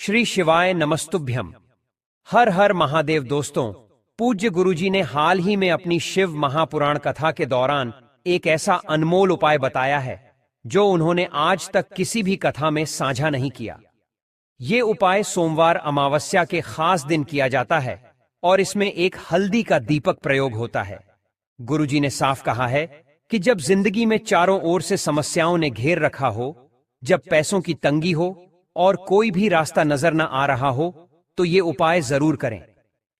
श्री शिवाय नमस्तुभ्यम। हर हर महादेव। दोस्तों, पूज्य गुरुजी ने हाल ही में अपनी शिव महापुराण कथा के दौरान एक ऐसा अनमोल उपाय बताया है जो उन्होंने आज तक किसी भी कथा में साझा नहीं किया। ये उपाय सोमवार अमावस्या के खास दिन किया जाता है और इसमें एक हल्दी का दीपक प्रयोग होता है। गुरुजी ने साफ कहा है कि जब जिंदगी में चारों ओर से समस्याओं ने घेर रखा हो, जब पैसों की तंगी हो और कोई भी रास्ता नजर न आ रहा हो, तो ये उपाय जरूर करें।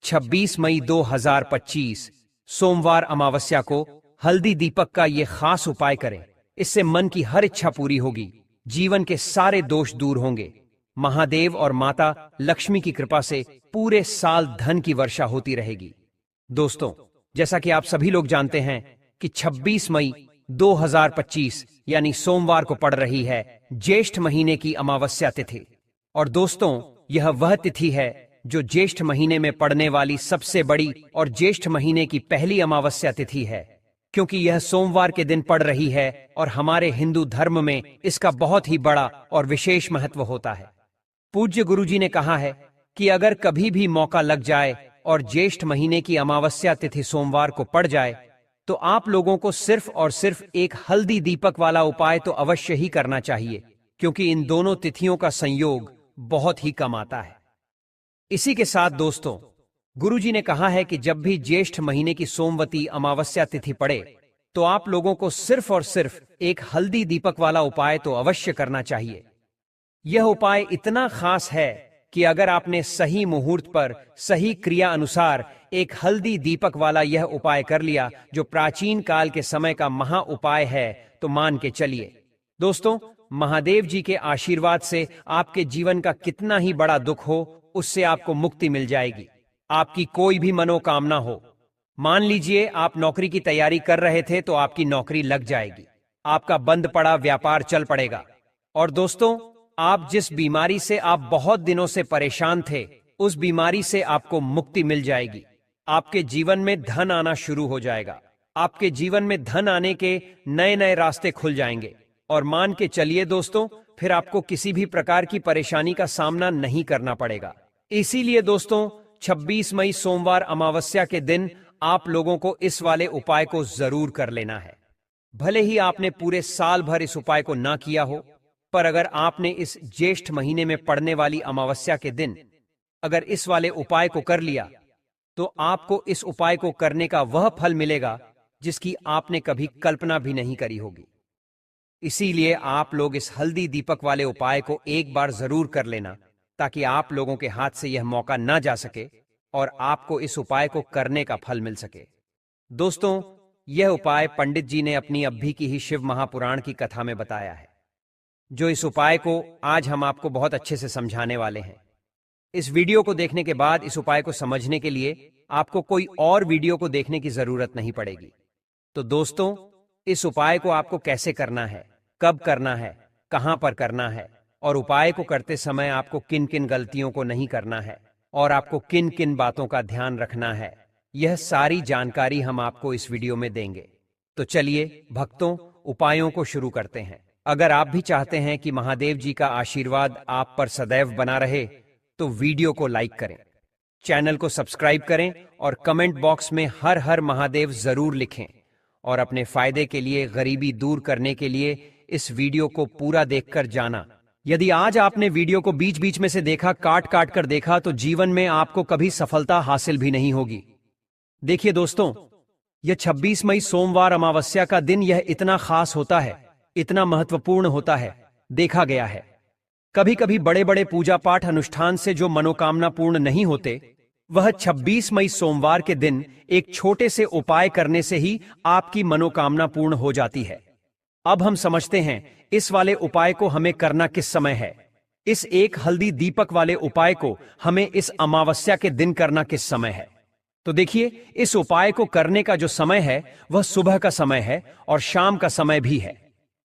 26 मई 2025 सोमवार अमावस्या को हल्दी दीपक का ये खास उपाय करें। इससे मन की हर इच्छा पूरी होगी, जीवन के सारे दोष दूर होंगे, महादेव और माता लक्ष्मी की कृपा से पूरे साल धन की वर्षा होती रहेगी। दोस्तों, जैसा कि आप सभी लोग जानते हैं कि 26 मई 2025 यानी सोमवार को पड़ रही है ज्येष्ठ महीने की अमावस्या तिथि। और दोस्तों, यह वह तिथि है जो ज्येष्ठ महीने में पड़ने वाली सबसे बड़ी और ज्येष्ठ महीने की पहली अमावस्या तिथि है, क्योंकि यह सोमवार के दिन पड़ रही है और हमारे हिंदू धर्म में इसका बहुत ही बड़ा और विशेष महत्व होता है। पूज्य गुरुजी ने कहा है कि अगर कभी भी मौका लग जाए और ज्येष्ठ महीने की अमावस्या तिथि सोमवार को पड़ जाए, तो आप लोगों को सिर्फ और सिर्फ एक हल्दी दीपक वाला उपाय तो अवश्य ही करना चाहिए, क्योंकि इन दोनों तिथियों का संयोग बहुत ही कम आता है। इसी के साथ दोस्तों, गुरुजी ने कहा है कि जब भी ज्येष्ठ महीने की सोमवती अमावस्या तिथि पड़े, तो आप लोगों को सिर्फ और सिर्फ एक हल्दी दीपक वाला उपाय तो अवश्य करना चाहिए। यह उपाय इतना खास है कि अगर आपने सही मुहूर्त पर सही क्रिया अनुसार एक हल्दी दीपक वाला यह उपाय कर लिया, जो प्राचीन काल के समय का महा उपाय है, तो मान के चलिए दोस्तों, महादेव जी के आशीर्वाद से आपके जीवन का कितना ही बड़ा दुख हो, उससे आपको मुक्ति मिल जाएगी। आपकी कोई भी मनोकामना हो, मान लीजिए आप नौकरी की तैयारी कर रहे थे तो आपकी नौकरी लग जाएगी, आपका बंद पड़ा व्यापार चल पड़ेगा। और दोस्तों, आप जिस बीमारी से आप बहुत दिनों से परेशान थे, उस बीमारी से आपको मुक्ति मिल जाएगी। आपके जीवन में धन आना शुरू हो जाएगा। आपके जीवन में धन आने के नए नए रास्ते खुल जाएंगे। और मान के चलिए दोस्तों, फिर आपको किसी भी प्रकार की परेशानी का सामना नहीं करना पड़ेगा। इसीलिए दोस्तों, 26 मई सोमवार अमावस्या के दिन आप लोगों को इस वाले उपाय को जरूर कर लेना है। भले ही आपने पूरे साल भर इस उपाय को ना किया हो, पर अगर आपने इस ज्येष्ठ महीने में पड़ने वाली अमावस्या के दिन अगर इस वाले उपाय को कर लिया, तो आपको इस उपाय को करने का वह फल मिलेगा जिसकी आपने कभी कल्पना भी नहीं करी होगी। इसीलिए आप लोग इस हल्दी दीपक वाले उपाय को एक बार जरूर कर लेना, ताकि आप लोगों के हाथ से यह मौका ना जा सके और आपको इस उपाय को करने का फल मिल सके। दोस्तों, यह उपाय पंडित जी ने अपनी अभी की ही शिव महापुराण की कथा में बताया है, जो इस उपाय को आज हम आपको बहुत अच्छे से समझाने वाले हैं। इस वीडियो को देखने के बाद इस उपाय को समझने के लिए आपको कोई और वीडियो को देखने की जरूरत नहीं पड़ेगी। तो दोस्तों, इस उपाय को आपको कैसे करना है, कब करना है, कहां पर करना है, और उपाय को करते समय आपको किन किन गलतियों को नहीं करना है और आपको किन किन बातों का ध्यान रखना है, यह सारी जानकारी हम आपको इस वीडियो में देंगे। तो चलिए भक्तों, उपायों को शुरू करते हैं। अगर आप भी चाहते हैं कि महादेव जी का आशीर्वाद आप पर सदैव बना रहे, तो वीडियो को लाइक करें, चैनल को सब्सक्राइब करें और कमेंट बॉक्स में हर हर महादेव जरूर लिखें। और अपने फायदे के लिए, गरीबी दूर करने के लिए इस वीडियो को पूरा देखकर जाना। यदि आज आपने वीडियो को बीच बीच में से देखा, काट काट कर देखा, तो जीवन में आपको कभी सफलता हासिल भी नहीं होगी। देखिए दोस्तों, यह 26 मई सोमवार अमावस्या का दिन यह इतना खास होता है, इतना महत्वपूर्ण होता है। देखा गया है कभी कभी बड़े बड़े पूजा पाठ अनुष्ठान से जो मनोकामना पूर्ण नहीं होते, वह 26 मई सोमवार के दिन एक छोटे से उपाय करने से ही आपकी मनोकामना पूर्ण हो जाती है। अब हम समझते हैं इस वाले उपाय को हमें करना किस समय है। इस एक हल्दी दीपक वाले उपाय को हमें इस अमावस्या के दिन करना किस समय है। तो देखिए, इस उपाय को करने का जो समय है वह सुबह का समय है और शाम का समय भी है।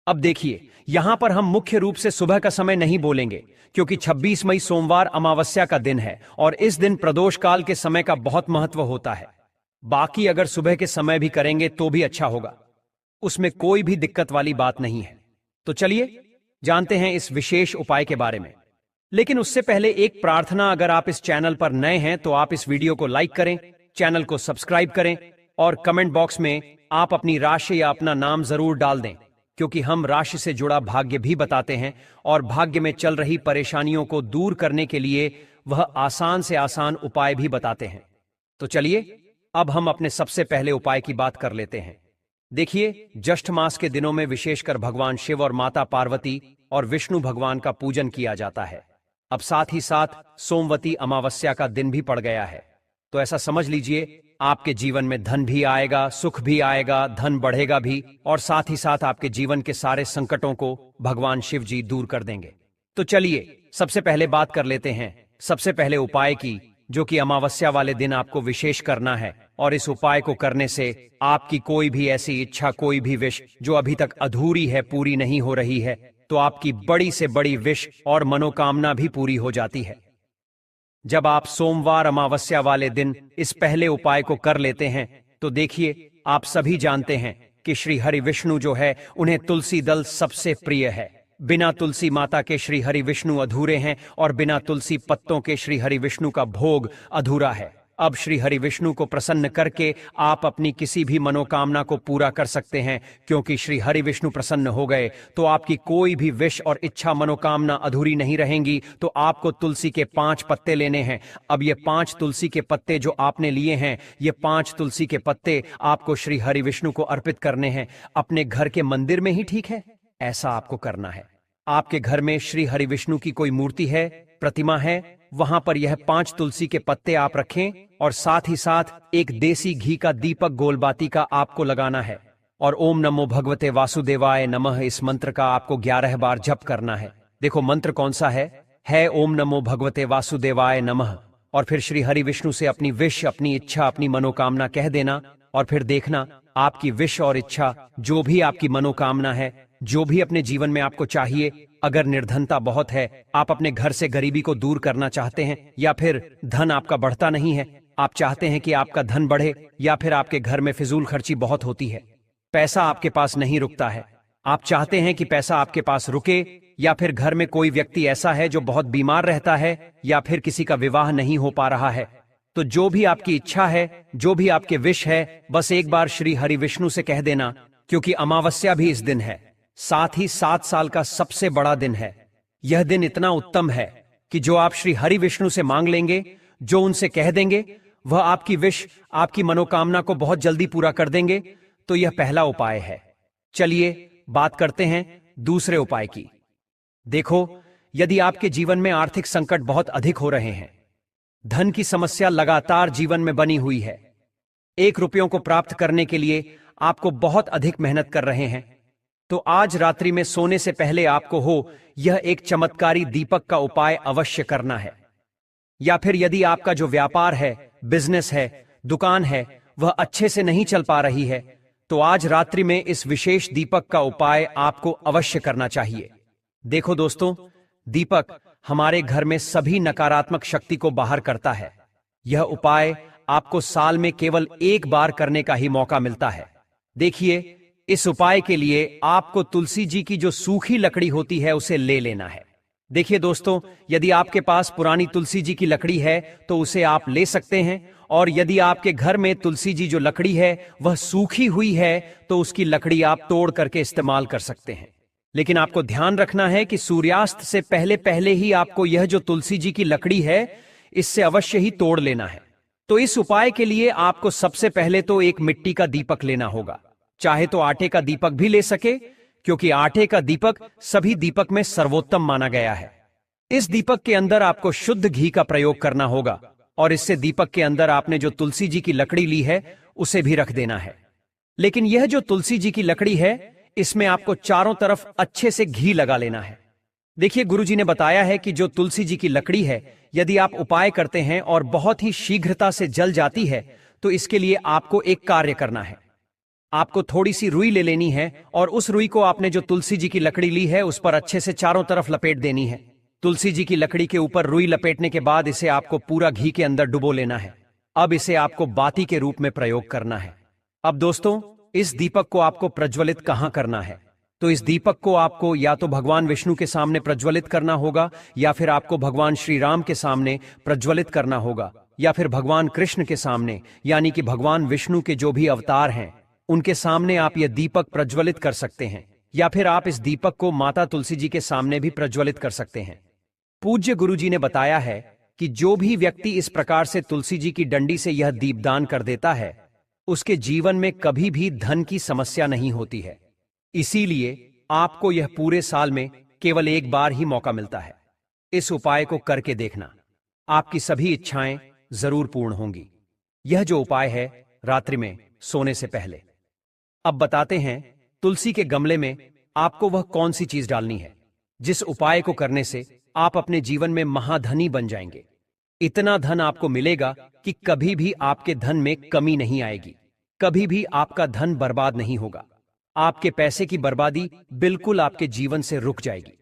अब देखिए, यहां पर हम मुख्य रूप से सुबह का समय नहीं बोलेंगे, क्योंकि 26 मई सोमवार अमावस्या का दिन है और इस दिन प्रदोष काल के समय का बहुत महत्व होता है। बाकी अगर सुबह के समय भी करेंगे तो भी अच्छा होगा, उसमें कोई भी दिक्कत वाली बात नहीं है। तो चलिए जानते हैं इस विशेष उपाय के बारे में। लेकिन उससे पहले एक प्रार्थना, अगर आप इस चैनल पर नए हैं तो आप इस वीडियो को लाइक करें, चैनल को सब्सक्राइब करें और कमेंट बॉक्स में आप अपनी राशि या अपना नाम जरूर डाल दें, क्योंकि हम राशि से जुड़ा भाग्य भी बताते हैं और भाग्य में चल रही परेशानियों को दूर करने के लिए वह आसान से आसान उपाय भी बताते हैं। तो चलिए अब हम अपने सबसे पहले उपाय की बात कर लेते हैं। देखिए, ज्येष्ठ मास के दिनों में विशेषकर भगवान शिव और माता पार्वती और विष्णु भगवान का पूजन किया जाता है। अब साथ ही साथ सोमवती अमावस्या का दिन भी पड़ गया है, तो ऐसा समझ लीजिए आपके जीवन में धन भी आएगा, सुख भी आएगा, धन बढ़ेगा भी और साथ ही साथ आपके जीवन के सारे संकटों को भगवान शिव जी दूर कर देंगे। तो चलिए सबसे पहले बात कर लेते हैं सबसे पहले उपाय की, जो कि अमावस्या वाले दिन आपको विशेष करना है। और इस उपाय को करने से आपकी कोई भी ऐसी इच्छा, कोई भी विश जो अभी तक अधूरी है, पूरी नहीं हो रही है, तो आपकी बड़ी से बड़ी विश और मनोकामना भी पूरी हो जाती है। जब आप सोमवार अमावस्या वाले दिन इस पहले उपाय को कर लेते हैं तो देखिए, आप सभी जानते हैं कि श्री हरि विष्णु जो है उन्हें तुलसी दल सबसे प्रिय है। बिना तुलसी माता के श्री हरि विष्णु अधूरे हैं और बिना तुलसी पत्तों के श्री हरि विष्णु का भोग अधूरा है। अब श्री हरि विष्णु को प्रसन्न करके आप अपनी किसी भी मनोकामना को पूरा कर सकते हैं, क्योंकि श्री हरि विष्णु प्रसन्न हो गए तो आपकी कोई भी विश और इच्छा, मनोकामना अधूरी नहीं रहेंगी। तो आपको तुलसी के 5 पत्ते लेने हैं। अब ये 5 तुलसी के पत्ते जो आपने लिए हैं, ये 5 तुलसी के पत्ते आपको श्री हरि विष्णु को अर्पित करने हैं। अपने घर के मंदिर में ही ठीक है, ऐसा आपको करना है। आपके घर में श्री हरि विष्णु की कोई मूर्ति है, प्रतिमा है, वहां पर यह 5 तुलसी के पत्ते आप रखें और साथ ही साथ एक देसी घी का दीपक गोलबाती का आपको लगाना है। और ओम नमो भगवते वासुदेवाय नमः इस मंत्र का आपको 11 बार जप करना है। देखो मंत्र कौन सा है ओम नमो भगवते वासुदेवाय नमः। और फिर श्री हरि विष्णु से अपनी विश, अपनी इच्छा, अपनी मनोकामना कह देना और फिर देखना आपकी विश और इच्छा, जो भी आपकी मनोकामना है, जो भी अपने जीवन में आपको चाहिए, अगर निर्धनता बहुत है, आप अपने घर से गरीबी को दूर करना चाहते हैं, या फिर धन आपका बढ़ता नहीं है, आप चाहते हैं कि आपका धन बढ़े, या फिर आपके घर में फिजूल खर्ची बहुत होती है, पैसा आपके पास नहीं रुकता है, आप चाहते हैं कि पैसा आपके पास रुके, या फिर घर में कोई व्यक्ति ऐसा है जो बहुत बीमार रहता है, या फिर किसी का विवाह नहीं हो पा रहा है, तो जो भी आपकी इच्छा है, जो भी आपके विश है, बस एक बार श्री हरि विष्णु से कह देना, क्योंकि अमावस्या भी इस दिन है, साथ ही 7 साल का सबसे बड़ा दिन है। यह दिन इतना उत्तम है कि जो आप श्री हरि विष्णु से मांग लेंगे, जो उनसे कह देंगे, वह आपकी विश, आपकी मनोकामना को बहुत जल्दी पूरा कर देंगे। तो यह पहला उपाय है। चलिए बात करते हैं दूसरे उपाय की। देखो, यदि आपके जीवन में आर्थिक संकट बहुत अधिक हो रहे हैं, धन की समस्या लगातार जीवन में बनी हुई है, 1 रुपयों को प्राप्त करने के लिए आपको बहुत अधिक मेहनत कर रहे हैं, तो आज रात्रि में सोने से पहले आपको यह एक चमत्कारी दीपक का उपाय अवश्य करना है। या फिर यदि आपका जो व्यापार है, बिजनेस है, दुकान है, वह अच्छे से नहीं चल पा रही है, तो आज रात्रि में इस विशेष दीपक का उपाय आपको अवश्य करना चाहिए। देखो दोस्तों, दीपक हमारे घर में सभी नकारात्मक शक्ति को बाहर करता है। यह उपाय आपको साल में केवल 1 बार करने का ही मौका मिलता है। देखिए, इस उपाय के लिए आपको तुलसी जी की जो सूखी लकड़ी होती है उसे ले लेना है। देखिए दोस्तों, यदि आपके पास पुरानी तुलसी जी की लकड़ी है तो उसे आप ले सकते हैं, और यदि आपके घर में तुलसी जी जो लकड़ी है वह सूखी हुई है तो उसकी लकड़ी आप तोड़ करके इस्तेमाल कर सकते हैं। लेकिन आपको ध्यान रखना है कि सूर्यास्त से पहले पहले ही आपको यह जो तुलसी जी की लकड़ी है, इससे अवश्य ही तोड़ लेना है। तो इस उपाय के लिए आपको सबसे पहले तो एक मिट्टी का दीपक लेना होगा। चाहे तो आटे का दीपक भी ले सके, क्योंकि आटे का दीपक सभी दीपक में सर्वोत्तम माना गया है। इस दीपक के अंदर आपको शुद्ध घी का प्रयोग करना होगा, और इससे दीपक के अंदर आपने जो तुलसी जी की लकड़ी ली है उसे भी रख देना है। लेकिन यह जो तुलसी जी की लकड़ी है, इसमें आपको चारों तरफ अच्छे से घी लगा लेना है। देखिए, गुरुजी ने बताया है कि जो तुलसी जी की लकड़ी है, यदि आप उपाय करते हैं और बहुत ही शीघ्रता से जल जाती है, तो इसके लिए आपको एक कार्य करना है। आपको थोड़ी सी रुई ले लेनी है और उस रुई को आपने जो तुलसी जी की लकड़ी ली है उस पर अच्छे से चारों तरफ लपेट देनी है। तुलसी जी की लकड़ी के ऊपर रुई लपेटने के बाद इसे आपको पूरा घी के अंदर डुबो लेना है। अब इसे आपको बाती के रूप में प्रयोग करना है। अब दोस्तों, इस दीपक को आपको प्रज्वलित कहां करना है? तो इस दीपक को आपको या तो भगवान विष्णु के सामने प्रज्वलित करना होगा, या फिर आपको भगवान श्री राम के सामने प्रज्वलित करना होगा, या फिर भगवान कृष्ण के सामने, यानी कि भगवान विष्णु के जो भी अवतार हैं उनके सामने आप यह दीपक प्रज्वलित कर सकते हैं, या फिर आप इस दीपक को माता तुलसी जी के सामने भी प्रज्वलित कर सकते हैं। पूज्य गुरुजी ने बताया है कि जो भी व्यक्ति इस प्रकार से तुलसी जी की डंडी से यह दीपदान कर देता है उसके जीवन में कभी भी धन की समस्या नहीं होती है। इसीलिए आपको यह पूरे साल में केवल एक बार ही मौका मिलता है। इस उपाय को करके देखना, आपकी सभी इच्छाएं जरूर पूर्ण होंगी। यह जो उपाय है रात्रि में सोने से पहले। अब बताते हैं तुलसी के गमले में आपको वह कौन सी चीज डालनी है जिस उपाय को करने से आप अपने जीवन में महाधनी बन जाएंगे। इतना धन आपको मिलेगा कि कभी भी आपके धन में कमी नहीं आएगी, कभी भी आपका धन बर्बाद नहीं होगा। आपके पैसे की बर्बादी बिल्कुल आपके जीवन से रुक जाएगी।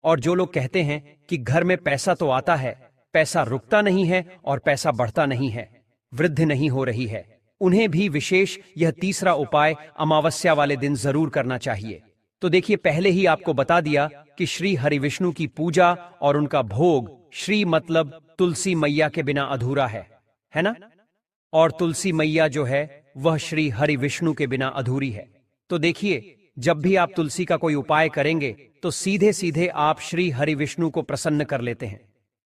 और जो लोग कहते हैं कि घर में पैसा तो आता है, पैसा रुकता नहीं है और पैसा बढ़ता नहीं है, वृद्धि नहीं हो रही है, उन्हें भी विशेष यह तीसरा उपाय अमावस्या वाले दिन जरूर करना चाहिए। तो देखिए, पहले ही आपको बता दिया कि श्री हरि विष्णु की पूजा और उनका भोग, श्री मतलब तुलसी मैया के बिना अधूरा है ना? और तुलसी मैया जो है वह श्री हरि विष्णु के बिना अधूरी है। तो देखिए, जब भी आप तुलसी का कोई उपाय करेंगे तो सीधे सीधे आप श्री हरि विष्णु को प्रसन्न कर लेते हैं।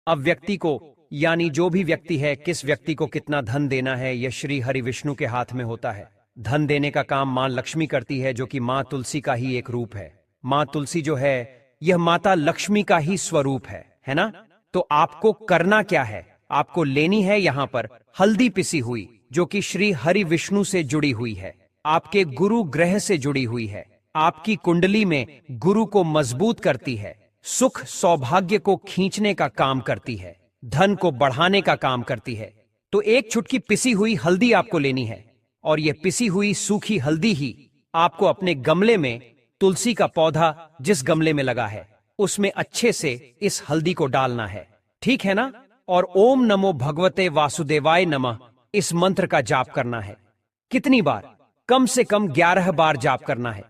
अब व्यक्ति को, यानी जो भी व्यक्ति है, किस व्यक्ति को कितना धन देना है, यह श्री हरि विष्णु के हाथ में होता है। धन देने का काम मां लक्ष्मी करती है, जो कि मां तुलसी का ही एक रूप है। मां तुलसी जो है यह माता लक्ष्मी का ही स्वरूप है ना? तो आपको करना क्या है? आपको लेनी है यहां पर हल्दी पिसी हुई, जो कि श्री हरि विष्णु से जुड़ी हुई है, आपके गुरु ग्रह से जुड़ी हुई है, आपकी कुंडली में गुरु को मजबूत करती है, सुख सौभाग्य को खींचने का काम करती है, धन को बढ़ाने का काम करती है। तो एक चुटकी पिसी हुई हल्दी आपको लेनी है, और यह पिसी हुई सूखी हल्दी ही आपको अपने गमले में, तुलसी का पौधा जिस गमले में लगा है उसमें अच्छे से इस हल्दी को डालना है, ठीक है ना? और ओम नमो भगवते वासुदेवाय नमः इस मंत्र का जाप करना है। कितनी बार? कम से कम 11 बार जाप करना है।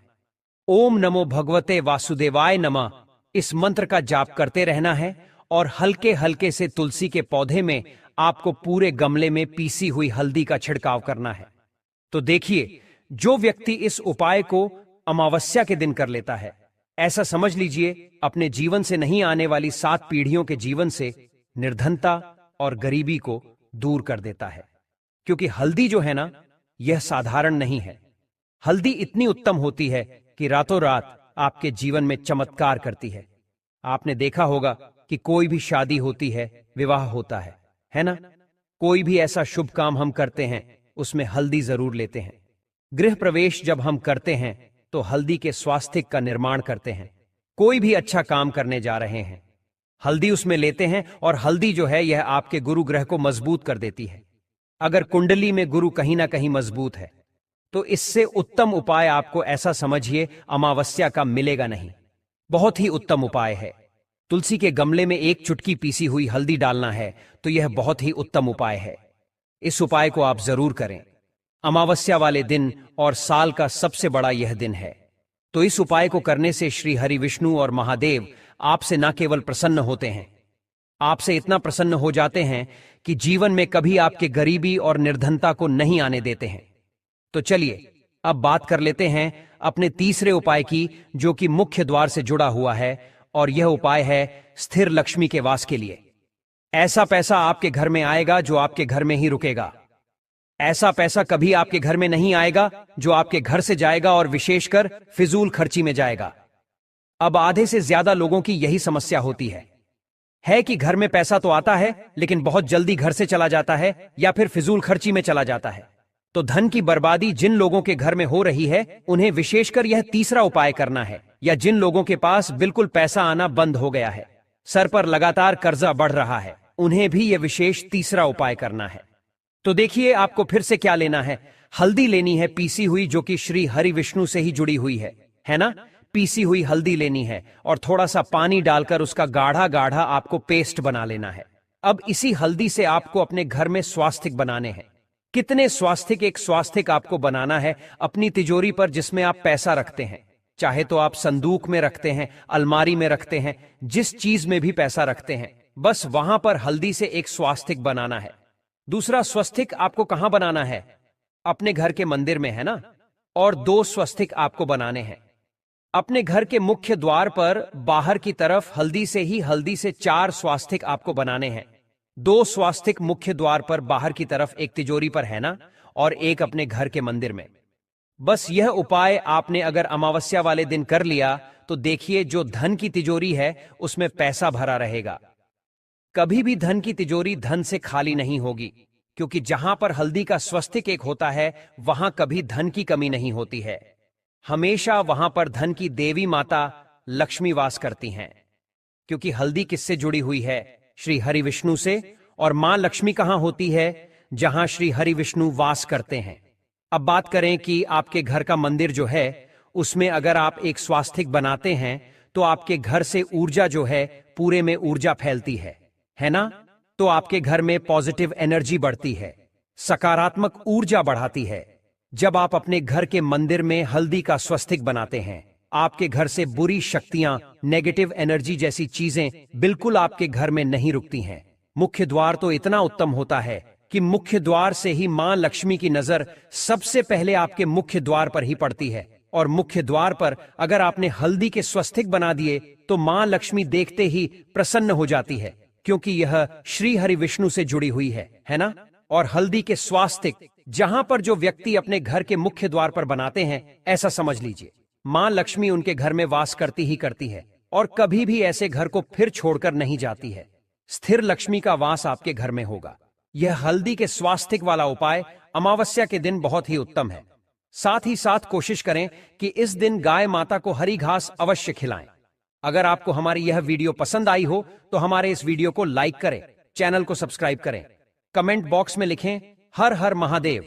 ओम नमो भगवते वासुदेवाय नमः इस मंत्र का जाप करते रहना है, और हल्के हल्के से तुलसी के पौधे में आपको पूरे गमले में पीसी हुई हल्दी का छिड़काव करना है। तो देखिए, जो व्यक्ति इस उपाय को अमावस्या के दिन कर लेता है, ऐसा समझ लीजिए अपने जीवन से नहीं आने वाली 7 पीढ़ियों के जीवन से निर्धनता और गरीबी को दूर कर देता है। क्योंकि हल्दी जो है ना, यह साधारण नहीं है। हल्दी इतनी उत्तम होती है कि रातों रात आपके जीवन में चमत्कार करती है। आपने देखा होगा कि कोई भी शादी होती है, विवाह होता है ना? कोई भी ऐसा शुभ काम हम करते हैं उसमें हल्दी जरूर लेते हैं। गृह प्रवेश जब हम करते हैं तो हल्दी के स्वास्तिक का निर्माण करते हैं। कोई भी अच्छा काम करने जा रहे हैं, हल्दी उसमें लेते हैं, और हल्दी जो है यह आपके गुरु ग्रह को मजबूत कर देती है। अगर कुंडली में गुरु कहीं ना कहीं मजबूत है तो इससे उत्तम उपाय आपको, ऐसा समझिए, अमावस्या का मिलेगा नहीं। बहुत ही उत्तम उपाय है। तुलसी के गमले में एक चुटकी पीसी हुई हल्दी डालना है, तो यह बहुत ही उत्तम उपाय है। इस उपाय को आप जरूर करें। अमावस्या वाले दिन और साल का सबसे बड़ा यह दिन है। तो इस उपाय को करने से श्री हरि विष्णु और महादेव आपसे न केवल प्रसन्न होते हैं, आपसे इतना प्रसन्न हो जाते हैं कि जीवन में कभी आपके गरीबी और निर्धनता को नहीं आने देते हैं। तो चलिए अब बात कर लेते हैं अपने तीसरे उपाय की, जो कि मुख्य द्वार से जुड़ा हुआ है, और यह उपाय है स्थिर लक्ष्मी के वास के लिए। ऐसा पैसा आपके घर में आएगा जो आपके घर में ही रुकेगा। ऐसा पैसा कभी आपके घर में नहीं आएगा जो आपके घर से जाएगा और विशेषकर फिजूल खर्ची में जाएगा। अब आधे से ज्यादा लोगों की यही समस्या होती है कि घर में पैसा तो आता है लेकिन बहुत जल्दी घर से चला जाता है या फिर फिजूल खर्ची में चला जाता है। तो धन की बर्बादी जिन लोगों के घर में हो रही है उन्हें विशेषकर यह तीसरा उपाय करना है, या जिन लोगों के पास बिल्कुल पैसा आना बंद हो गया है, सर पर लगातार कर्जा बढ़ रहा है, उन्हें भी यह विशेष तीसरा उपाय करना है। तो देखिए आपको फिर से क्या लेना है, हल्दी लेनी है पीसी हुई, जो कि श्री हरि विष्णु से ही जुड़ी हुई है ना? पीसी हुई हल्दी लेनी है और थोड़ा सा पानी डालकर उसका गाढ़ा गाढ़ा आपको पेस्ट बना लेना है। अब इसी हल्दी से आपको अपने घर में स्वास्तिक बनाने हैं। कितने स्वास्तिक? एक स्वास्तिक आपको बनाना है अपनी तिजोरी पर जिसमें आप पैसा रखते हैं। चाहे तो आप संदूक में रखते हैं, अलमारी में रखते हैं, जिस चीज में भी पैसा रखते हैं, बस वहां पर हल्दी से एक स्वास्तिक बनाना है। दूसरा स्वस्तिक आपको कहां बनाना है? अपने घर के मंदिर में, है ना? और 2 स्वस्तिक आपको बनाने हैं अपने घर के मुख्य द्वार पर बाहर की तरफ। हल्दी से 4 स्वास्तिक आपको बनाने हैं। 2 स्वास्तिक मुख्य द्वार पर बाहर की तरफ, एक तिजोरी पर, है ना? और एक अपने घर के मंदिर में। बस यह उपाय आपने अगर अमावस्या वाले दिन कर लिया तो देखिए, जो धन की तिजोरी है उसमें पैसा भरा रहेगा। कभी भी धन की तिजोरी धन से खाली नहीं होगी, क्योंकि जहां पर हल्दी का स्वस्तिक एक होता है वहां कभी धन की कमी नहीं होती है। हमेशा वहां पर धन की देवी माता लक्ष्मी वास करती हैं, क्योंकि हल्दी किससे जुड़ी हुई है? श्री हरि विष्णु से। और मां लक्ष्मी कहां होती है? जहां श्री हरि विष्णु वास करते हैं। अब बात करें कि आपके घर का मंदिर जो है उसमें अगर आप एक स्वास्तिक बनाते हैं तो आपके घर से ऊर्जा जो है, पूरे में ऊर्जा फैलती है ना? तो आपके घर में पॉजिटिव एनर्जी बढ़ती है, सकारात्मक ऊर्जा बढ़ाती है। जब आप अपने घर के मंदिर में हल्दी का स्वस्तिक बनाते हैं, आपके घर से बुरी शक्तियां, नेगेटिव एनर्जी जैसी चीजें बिल्कुल आपके घर में नहीं रुकती हैं। मुख्य द्वार तो इतना उत्तम होता है कि मुख्य द्वार से ही मां लक्ष्मी की नजर सबसे पहले आपके मुख्य द्वार पर ही पड़ती है। और मुख्य द्वार पर अगर आपने हल्दी के स्वस्तिक बना दिए तो मां लक्ष्मी देखते ही प्रसन्न हो जाती है, क्योंकि यह श्री हरि विष्णु से जुड़ी हुई है ना? और हल्दी के स्वास्तिक जहां पर जो व्यक्ति अपने घर के मुख्य द्वार पर बनाते हैं, ऐसा समझ लीजिए मां लक्ष्मी उनके घर में वास करती ही करती है और कभी भी ऐसे घर को फिर छोड़कर नहीं जाती है। स्थिर लक्ष्मी का वास आपके घर में होगा। यह हल्दी के स्वास्तिक वाला उपाय अमावस्या के दिन बहुत ही उत्तम है। साथ ही साथ कोशिश करें कि इस दिन गाय माता को हरी घास अवश्य खिलाएं। अगर आपको हमारी यह वीडियो पसंद आई हो तो हमारे इस वीडियो को लाइक करें, चैनल को सब्सक्राइब करें, कमेंट बॉक्स में लिखें हर हर महादेव।